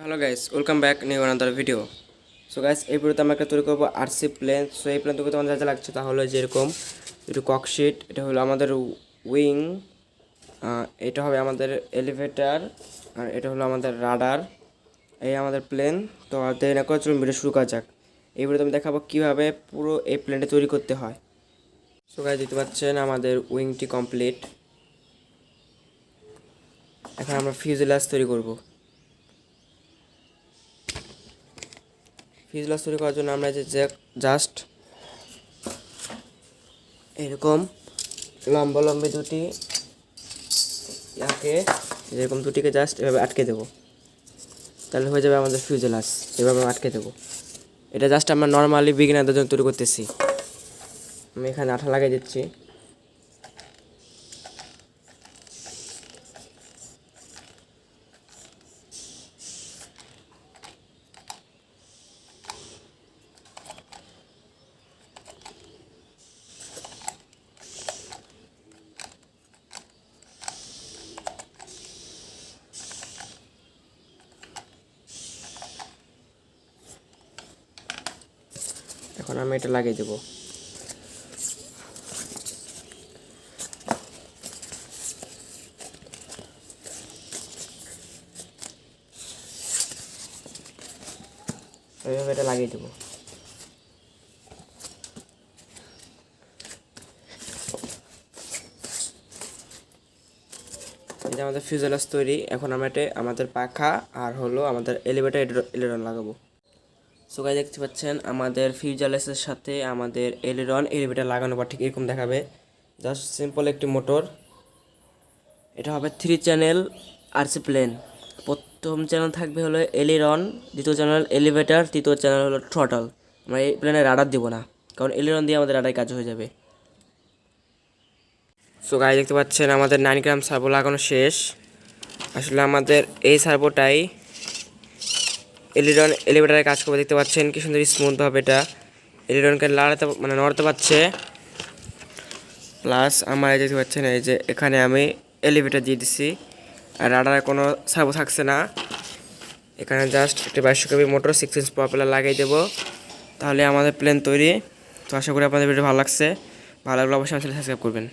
Hello guys, welcome back new another video. So guys, এই ভিডিওতে আমরা একটা তৈরি করবো আরসি প্লেন। সো এই প্লেন তৈরি করতে আমাদের যা লাগছে তা হলো যেরকম একটু ককশিট, এটা হলো আমাদের উইং, এটা হবে আমাদের এলিভেটর, আর এটা হলো আমাদের রাডার। এই আমাদের প্লেন। তো দেরি না করে চলুন ভিডিও শুরু করা যাক। এই ভিডিওতে আমি দেখাবো কীভাবে পুরো এই প্লেনটা তৈরি করতে হয়। সো গাইস, দেখতে পাচ্ছেন আমাদের উইংটি কমপ্লিট। এখন আমরা ফিউজেলাজ তৈরি করব। ফিউজেলাজ তৈরি করার জন্য আমরা জাস্ট এরকম লম্বি দুটি ইয়াকে যেরকম দুটিকে জাস্ট এভাবে আটকে দেবো, তাহলে হয়ে যাবে আমাদের ফিউজেলাজ। এভাবে আটকে দেবো। এটা জাস্ট আমরা নর্মালি বিগিনারদের জন্য তৈরি করতেছি। আমি এখানে আঠা লাগিয়ে দিচ্ছি। এখন আমি এটা লাগিয়ে দেবো। এইভাবে এটা লাগিয়ে দেবো। এটা আমাদের ফিউজেলাজ তৈরি। এখন আমরা এটা আমাদের পাখা আর হলো আমাদের এলিভেটর লাগাবো। সো গাইস, দেখতে পাচ্ছেন আমাদের ফিউজেলাজের সাথে আমাদের এলিভেটর লাগানোর পর ঠিক এরকম দেখাবে। জাস্ট সিম্পল একটি মোটর। এটা হবে 3 চ্যানেল আরসি প্লেন। প্রথম চ্যানেল থাকবে হলো এলিরন, দ্বিতীয় চ্যানেল এলিভেটর, তৃতীয় চ্যানেল হলো থ্রটল। আমরা এই প্লেনে রাডার দিব না, কারণ এলিরন দিয়ে আমাদের রাডার কাজ হয়ে যাবে। সো গাইস, দেখতে পাচ্ছেন আমাদের 9 গ্রাম সার্ভো লাগানো শেষ। আসলে আমাদের এই সার্ভোটাই এলিভেটরে কাজ করবে। দেখতে পাচ্ছেন কি সুন্দর স্মুথভাবে এটা এলিরনকে নড়াতে পারছে। প্লাস আমার এই দেখতে পাচ্ছেন এই যে এখানে আমি এলিভেটর দিয়ে দিচ্ছি, আর রাডারে কোনো সার্ভো থাকছে না। এখানে জাস্ট একটা 2200 কেবি মোটর 6 ইঞ্চ প্রপেলার লাগিয়ে দেবো, তাহলে আমাদের প্লেন তৈরি। তো আশা করি আপনাদের ভিডিও ভালো লাগছে। ভালো লাগলে অবশ্যই আমার চ্যানেল সাবস্ক্রাইব করবেন।